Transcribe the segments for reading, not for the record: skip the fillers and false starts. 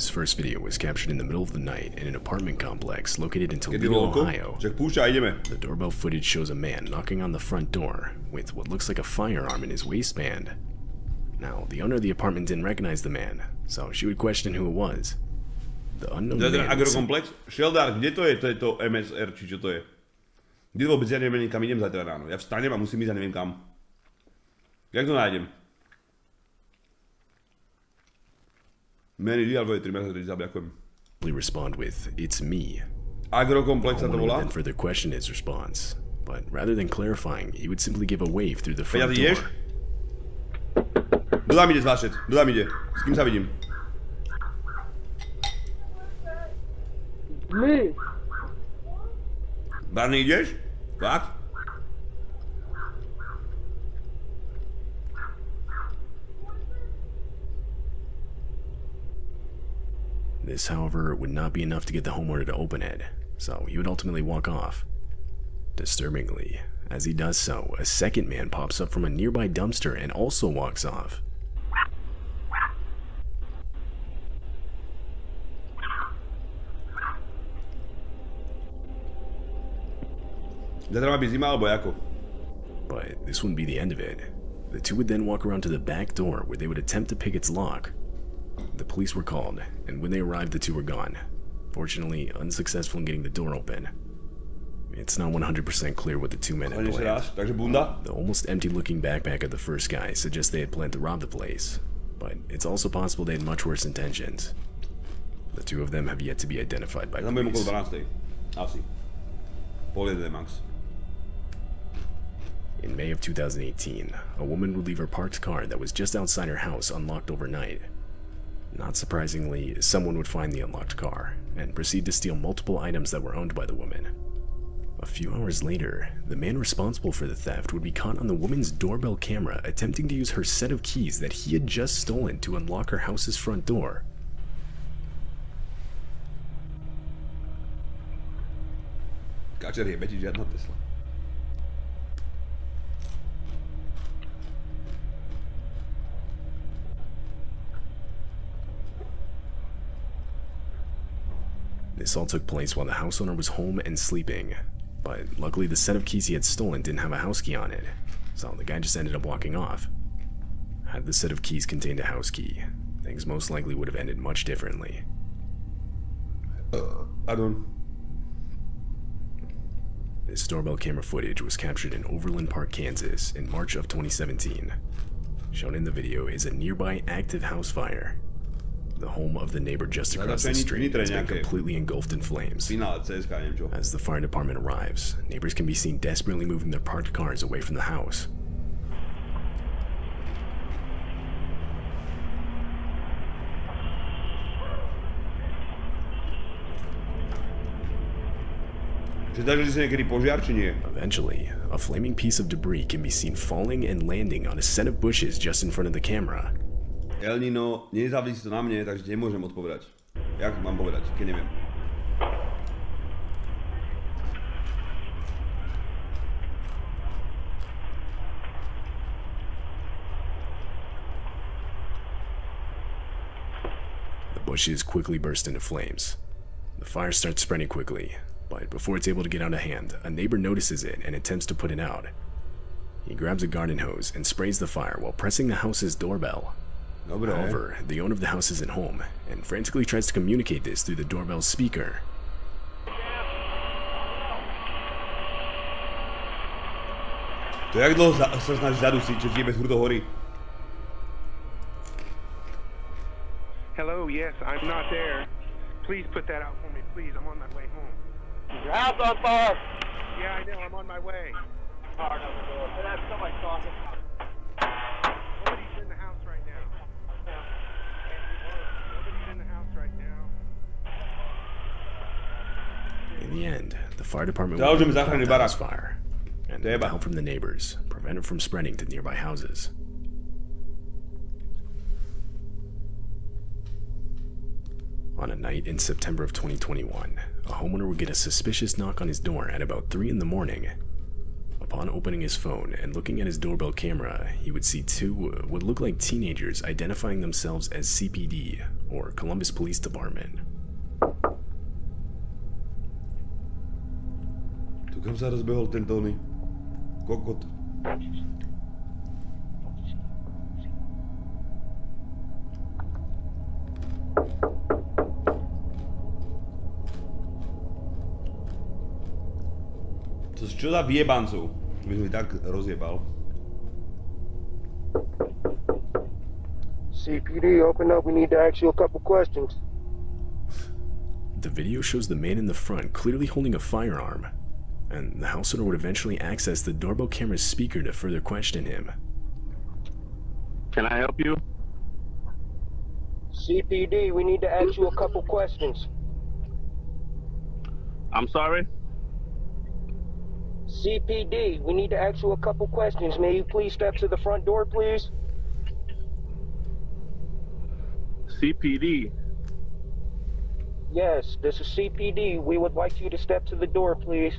This first video was captured in the middle of the night in an apartment complex located in Toledo, Ohio. The doorbell footage shows a man knocking on the front door with what looks like a firearm in his waistband. Now, the owner of the apartment didn't recognize the man, so she would question who it was. The unknown man... Agrokomplex? Sheldar, kde to je? To je to MSR, či čo to je? Kde vôbec ja neviem, kam idem zajtra ráno? Ja vstanem a musím ísť a neviem kam. Jak to nájdem? Many alebo je 3 mesiace, ďakujem. Respond with, "It's me." Agrokomplex sa to volá? Then further question his response, but rather than clarifying, he would simply give a wave through the front door. Kto tam ide zvlášť? Kto tam ide? S kým sa vidím? My. Barney, ideš? Fakt? This, however, would not be enough to get the homeowner to open it, so he would ultimately walk off. Disturbingly, as he does so, a second man pops up from a nearby dumpster and also walks off. But this wouldn't be the end of it. The two would then walk around to the back door where they would attempt to pick its lock. The police were called, and when they arrived, the two were gone. Fortunately, unsuccessful in getting the door open. It's not 100% clear what the two men had planned. The almost empty-looking backpack of the first guy suggests they had planned to rob the place, but it's also possible they had much worse intentions. The two of them have yet to be identified by police. In May of 2018, a woman would leave her parked car that was just outside her house unlocked overnight. Not surprisingly, someone would find the unlocked car and proceed to steal multiple items that were owned by the woman. A few hours later, the man responsible for the theft would be caught on the woman's doorbell camera attempting to use her set of keys that he had just stolen to unlock her house's front door. This all took place while the house owner was home and sleeping, but luckily the set of keys he had stolen didn't have a house key on it, so the guy just ended up walking off. Had the set of keys contained a house key, things most likely would have ended much differently. This doorbell camera footage was captured in Overland Park, Kansas in March of 2017. Shown in the video is a nearby active house fire. The home of the neighbor just across the street has been completely engulfed in flames. As the fire department arrives, neighbors can be seen desperately moving their parked cars away from the house. Eventually, a flaming piece of debris can be seen falling and landing on a set of bushes just in front of the camera. El Nino, nezávisí to na mne, takže nemôžem odpovedať. Jak mám povedať, keď neviem. The bushes quickly burst into flames. The fire starts spreading quickly, but before it's able to get out of hand, a neighbor notices it and attempts to put it out. He grabs a garden hose and sprays the fire while pressing the house's doorbell. However, the owner of the house isn't home, and frantically tries to communicate this through the doorbell's speaker. To jak dlho sa snažíš zadusiť, že tiebe furt to horí? Hello, yes, I'm not there. Please put that out for me, please. I'm on my way home. Your house on fire! Yeah, I know, I'm on my way. Hard on the door. But that's somebody talking. Nobody's in the house right now. Nobody's in the house right now. In the end, the fire department would put out the house fire, and the help from the neighbors prevent it from spreading to nearby houses. On a night in September of 2021, a homeowner would get a suspicious knock on his door at about 3 in the morning. Upon opening his phone and looking at his doorbell camera, he would see two what looked like teenagers identifying themselves as CPD, or Columbus Police Department. Tu kam sa rozbehol ten Tony? Kokot. Čo za vyjebancov? By som mi tak rozjebal. CPD, open up. We need to ask you a couple questions. The video shows the man in the front clearly holding a firearm, and the house owner would eventually access the doorbell camera's speaker to further question him. Can I help you? CPD, we need to ask you a couple questions. I'm sorry? CPD, we need to ask you a couple questions. May you please step to the front door, please? CPD. Yes, this is CPD. We would like you to step to the door, please.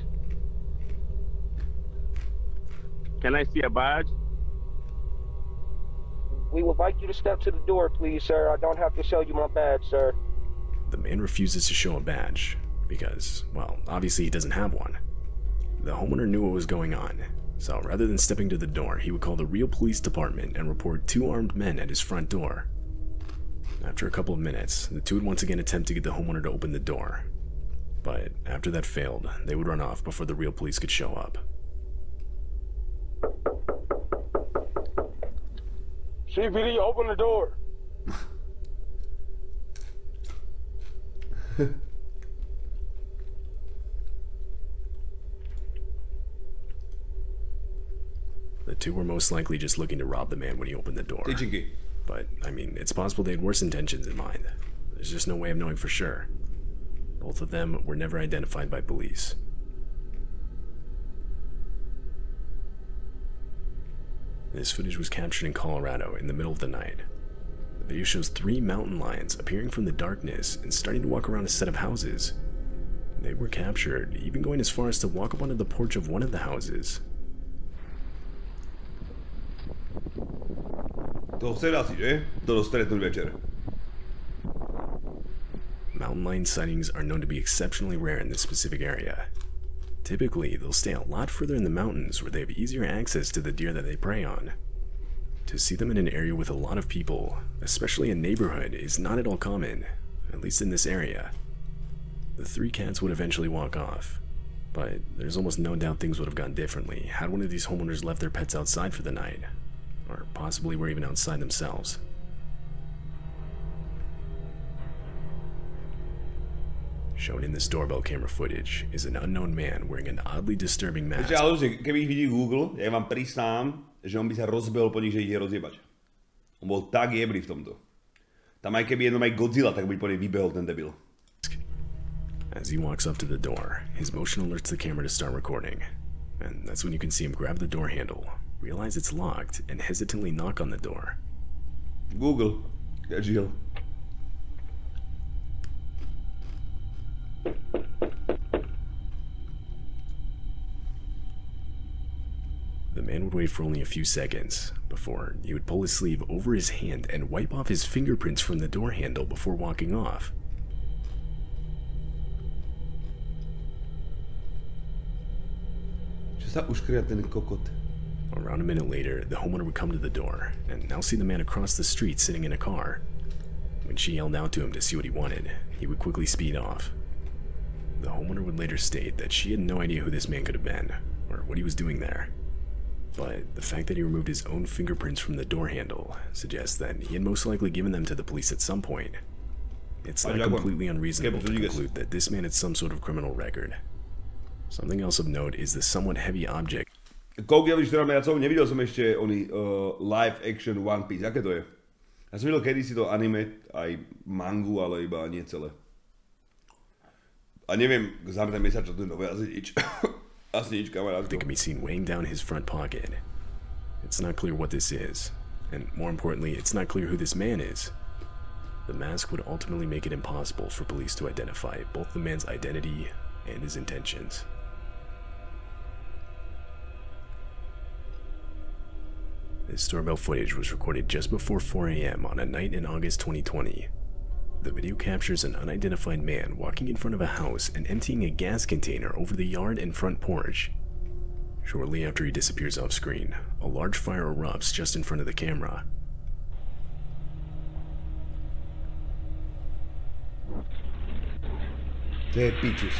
Can I see a badge? We would like you to step to the door, please, sir. I don't have to show you my badge, sir. The man refuses to show a badge because, well, obviously he doesn't have one. The homeowner knew what was going on, so rather than stepping to the door, he would call the real police department and report two armed men at his front door. After a couple of minutes, the two would once again attempt to get the homeowner to open the door. But after that failed, they would run off before the real police could show up. CPD, open the door. The two were most likely just looking to rob the man when he opened the door. Tyčinky. But, I mean, it's possible they had worse intentions in mind. There's just no way of knowing for sure. Both of them were never identified by police. This footage was captured in Colorado in the middle of the night. The video shows three mountain lions appearing from the darkness and starting to walk around a set of houses. They were captured, even going as far as to walk up onto the porch of one of the houses. To chcel asi, že? To stretnúť večer. Mountain lion sightings are known to be exceptionally rare in this specific area. Typically, they'll stay a lot further in the mountains where they have easier access to the deer that they prey on. To see them in an area with a lot of people, especially a neighborhood, is not at all common, at least in this area. The three cats would eventually walk off, but there's almost no doubt things would have gone differently had one of these homeowners left their pets outside for the night, or possibly were even outside themselves. Shown in this doorbell camera footage is an unknown man wearing an oddly disturbing mask. Ešte, ale keby ich vidí Google, ja vám prisám, že on by sa rozbehol po nich, že ich je rozjebať. On bol tak jebrý v tomto. Tam aj keby jenom aj Godzilla, tak by po nej vybehol ten debil. As he walks up to the door, his motion alerts the camera to start recording. And that's when you can see him grab the door handle, realize it's locked, and hesitantly knock on the door. Google. Ja žil. The man would wait for only a few seconds before he would pull his sleeve over his hand and wipe off his fingerprints from the door handle before walking off. Čo sa uškria ten kokot? Around a minute later, the homeowner would come to the door and now see the man across the street sitting in a car. When she yelled out to him to see what he wanted, he would quickly speed off. The homeowner would later state that she had no idea who this man could have been or what he was doing there. But the fact that he removed his own fingerprints from the door handle suggests that he had most likely given them to the police at some point. It's not completely unreasonable to conclude that this man had some sort of criminal record. Something else of note is the somewhat heavy object. Koľko ja vidíš 4 mesiacov, nevidel som ešte oný live action One Piece, aké to je? Ja som videl kedysi to anime, aj mangu, ale iba nie celé. A neviem, za ten mesiac, čo to je nové, asi nič. Asi nič, kamarátko. They can be seen weighing down his front pocket. It's not clear what this is, and more importantly, it's not clear who this man is. The mask would ultimately make it impossible for police to identify both the man's identity and his intentions. This doorbell footage was recorded just before 4 a.m. on a night in August 2020. The video captures an unidentified man walking in front of a house and emptying a gas container over the yard and front porch. Shortly after he disappears off screen, a large fire erupts just in front of the camera. To je pičus.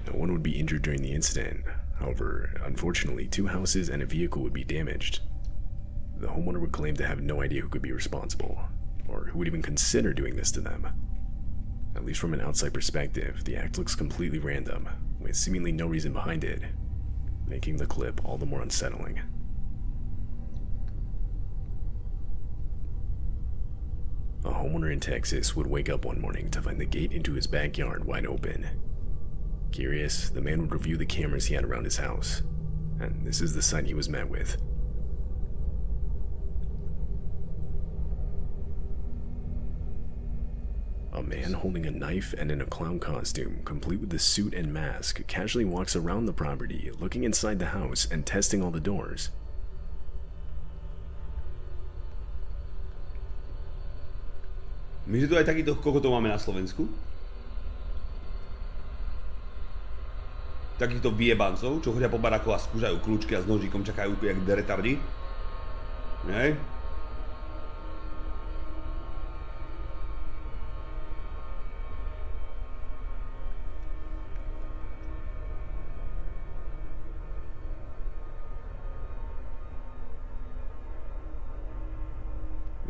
No one would be injured during the incident. However, unfortunately, 2 houses and a vehicle would be damaged. The homeowner would claim to have no idea who could be responsible, or who would even consider doing this to them. At least from an outside perspective, the act looks completely random, with seemingly no reason behind it, making the clip all the more unsettling. A homeowner in Texas would wake up one morning to find the gate into his backyard wide open. Curious, the man would review the cameras he had around his house, and this is the sight he was met with. A man holding a knife and in a clown costume, complete with the suit and mask, casually walks around the property, looking inside the house and testing all the doors. My, že tu aj takýchto kokotov máme na Slovensku? Takýchto vyjebancov, čo chodia po barakoch a skúšajú kľúčky a s nožíkom čakajú jak retardi. Hej?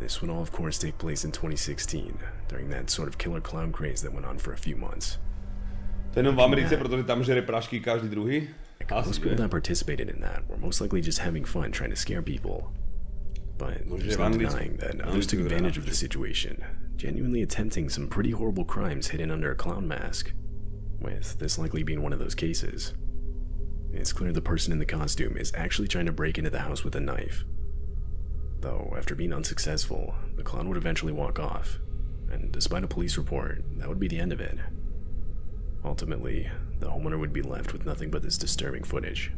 This would all of course take place in 2016, during that sort of killer clown craze that went on for a few months. To je jenom v Americe, protože tam žere prašky každý druhý. Most people that participated in that were most likely just having fun trying to scare people. But there's no denying that others took advantage of the situation, genuinely attempting some pretty horrible crimes hidden under a clown mask, with this likely being one of those cases. It's clear the person in the costume is actually trying to break into the house with a knife. Though, after being unsuccessful, the clown would eventually walk off, and despite a police report, that would be the end of it. Ultimately, the homeowner would be left with nothing but this disturbing footage.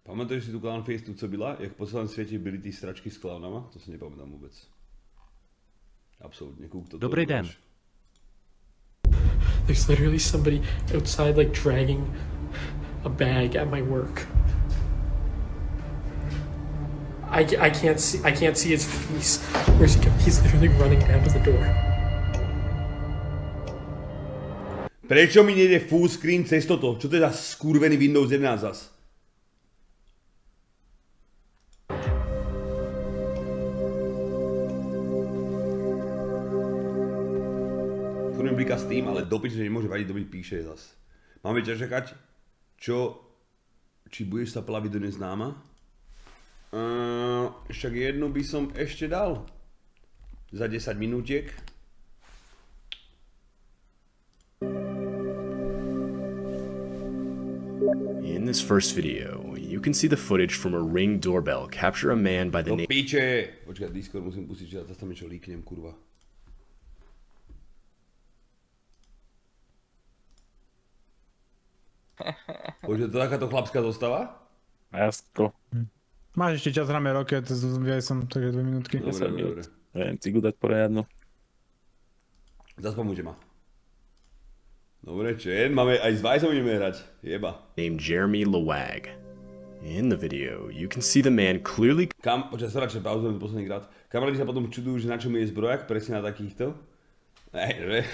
Pamatuješ si tu clown fiestu, co byla? Jak po celém světě byly ty stračky s klaunama? To si nepamätám vůbec. Absolutně, kouk to. Dobrý den. There's literally somebody outside, like, dragging a bag at my work. I can't see his face. Where's he going? He's literally running down to the door. Prečo mi nejde full screen cez toto? Čo to je za skurvený Windows 11 zas? Furt mi blíka Steam, ale dopič, že nemôže vadiť, doby píše zas. Máme ťa čakať, či budeš sa plaviť do neznáma? Však jednu by som ešte dal. Za 10 minútiek. In this first video, you can see the footage from a Ring doorbell capture a man by the name... Piče! Počkaj, Discord musím pustiť, že ja zase tam niečo líknem, kurva. Počkaj, to takáto chlapská zostava? Jasko. Máš ešte čas, hráme roky, ja som takže 2 minútky. Dobre. Viem cigu dať poriadnu. Zaspamujte ma. Dobre, čen, máme aj s Vajsom ideme hrať. Jeba. Named Jeremy Lewag. In the video, you can see the man clearly... Počkaj, sa radšej pauzujem posledný krát. Kamaráti sa potom čudujú, že na čom je zbrojak, presne na takýchto. Že?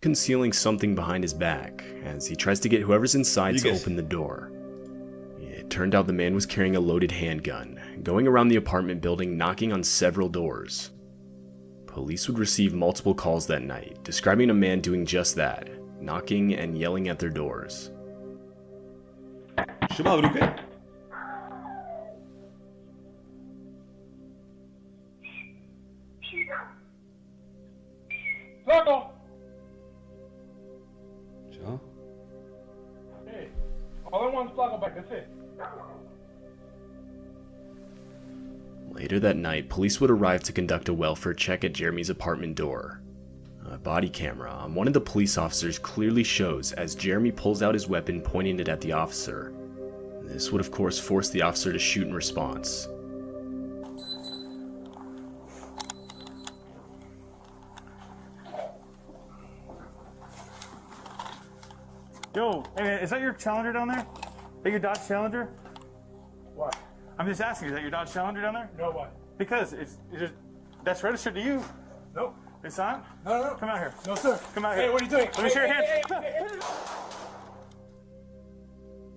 Concealing something behind his back, as he tries to get whoever's inside to open the door. It turned out the man was carrying a loaded handgun, going around the apartment building knocking on several doors. Police would receive multiple calls that night, describing a man doing just that, knocking and yelling at their doors. Čo mal v ruke? Čo? Hey, all I want is Flacco back, that's it. Later that night, police would arrive to conduct a welfare check at Jeremy's apartment door. A body camera on one of the police officers clearly shows as Jeremy pulls out his weapon, pointing it at the officer. This would of course force the officer to shoot in response. Yo, hey man, is that your Challenger down there? Is that your Dodge Challenger? What? I'm just asking, is that your Dodge Challenger down there? No, what? Because that's registered to you. Nope. It's not? No. Come out here. No, sir. Come out here. Hey, what are you doing? Let me see your hand.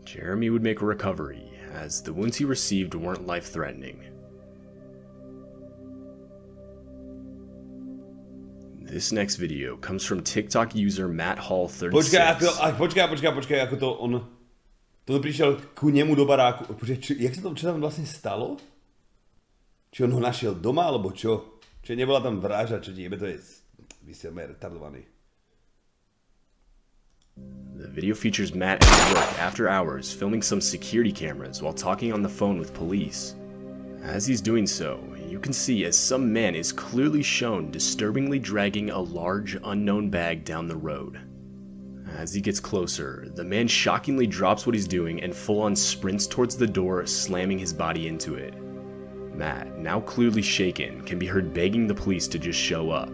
Jeremy would make a recovery, as the wounds he received weren't life-threatening. This next video comes from TikTok user Matt Hall 36. Počkaj, ako to on... To prišiel ku nemu do baráku. Počkaj, čo tam vlastne stalo? Či on ho našiel doma, alebo čo? Či nebola tam vražda, čo ti jebe, to je... Vy ste retardovaní. The video features Matt at work after hours filming some security cameras while talking on the phone with police. As he's doing so, you can see as some man is clearly shown disturbingly dragging a large unknown bag down the road. As he gets closer, the man shockingly drops what he's doing and full-on sprints towards the door, slamming his body into it. Matt, now clearly shaken, can be heard begging the police to just show up.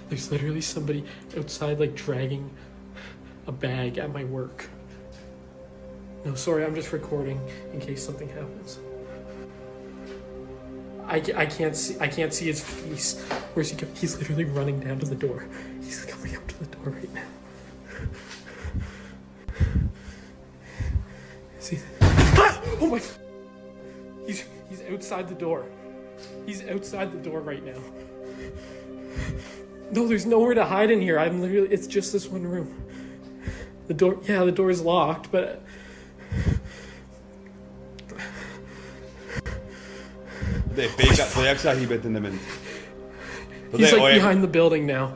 There's literally somebody outside, like, dragging a bag at my work. No, sorry, I'm just recording in case something happens. I can't see his face. Where's he going? He's literally running down to the door. He's coming up to the door right now. See? Ah! Oh my! He's outside the door. He's outside the door right now. No, there's nowhere to hide in here. I'm literally. It's just this one room. The door. Yeah, the door is locked, but. To jak sa hýbe ten dement? He's like behind the building now.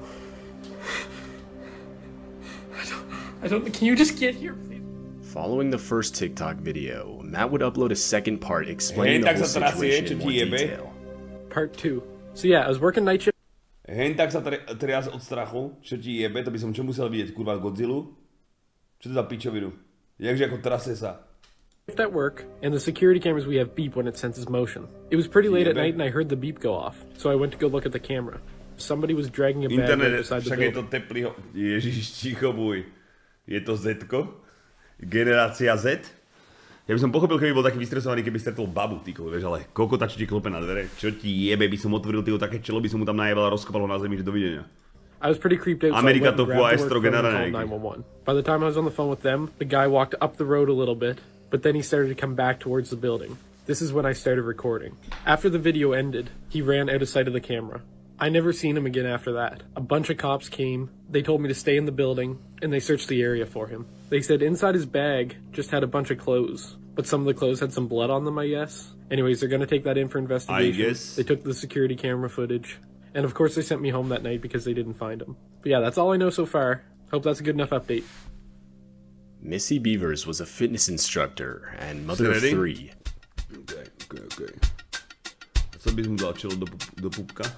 I don't. Can you just get here, please? Following the first TikTok video, Matt would upload a second part explaining the whole situation in more detail. Part 2. So yeah, I was working night shift. Hen tak sa trias od strachu, čo ti jebe, to by som čo musel vidieť, kurva, Godzillu? Čo to za pičovinu? Jakže ako trase sa. At work, and the security cameras we have beep when it senses motion. It was pretty late at night and I heard the beep go off, so I went to go look at the camera. Somebody was dragging a bag right beside the building. Však je to teplý. Ježiš, ticho buj. Je to Z-ko? Generácia Z? Ja by som pochopil, keby bol taký vystresovaný, keby stretol babu, týko, vieš, ale kokota, čo ti klope na dvere, čo ti jebe, by som otvoril týho také čelo, by som mu tam najebal a rozkopal ho na zemi, že dovidenia. I was pretty creeped out, so I went and grabbed the work phone and called 911. By the time I was on the phone with them, the guy walked up the road a little bit, but then he started to come back towards the building. This is when I started recording. After the video ended, he ran out of sight of the camera. I never seen him again after that. A bunch of cops came, they told me to stay in the building, and they searched the area for him. They said inside his bag just had a bunch of clothes, but some of the clothes had some blood on them, I guess. Anyways, they're gonna take that in for investigation. I guess. They took the security camera footage, and of course they sent me home that night because they didn't find him. But yeah, that's all I know so far. Hope that's a good enough update. Missy Beavers was a fitness instructor and mother of 3. Okay. Co bys mu dal čelo do pupka?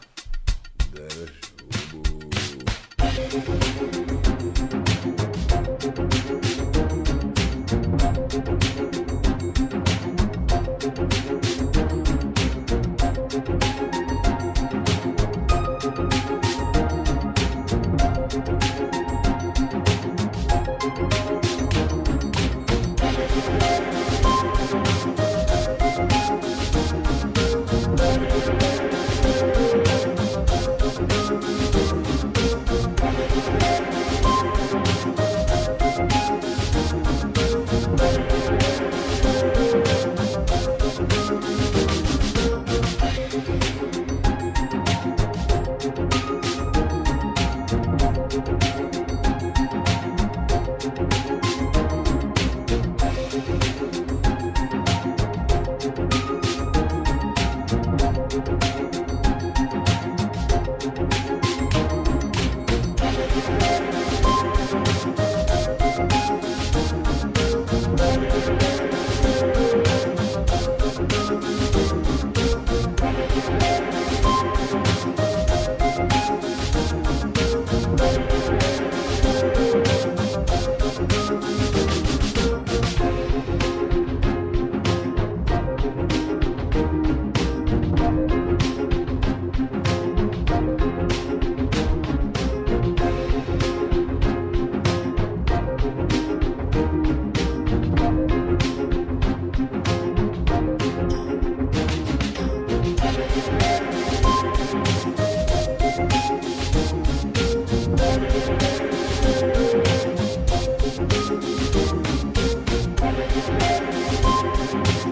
Bye.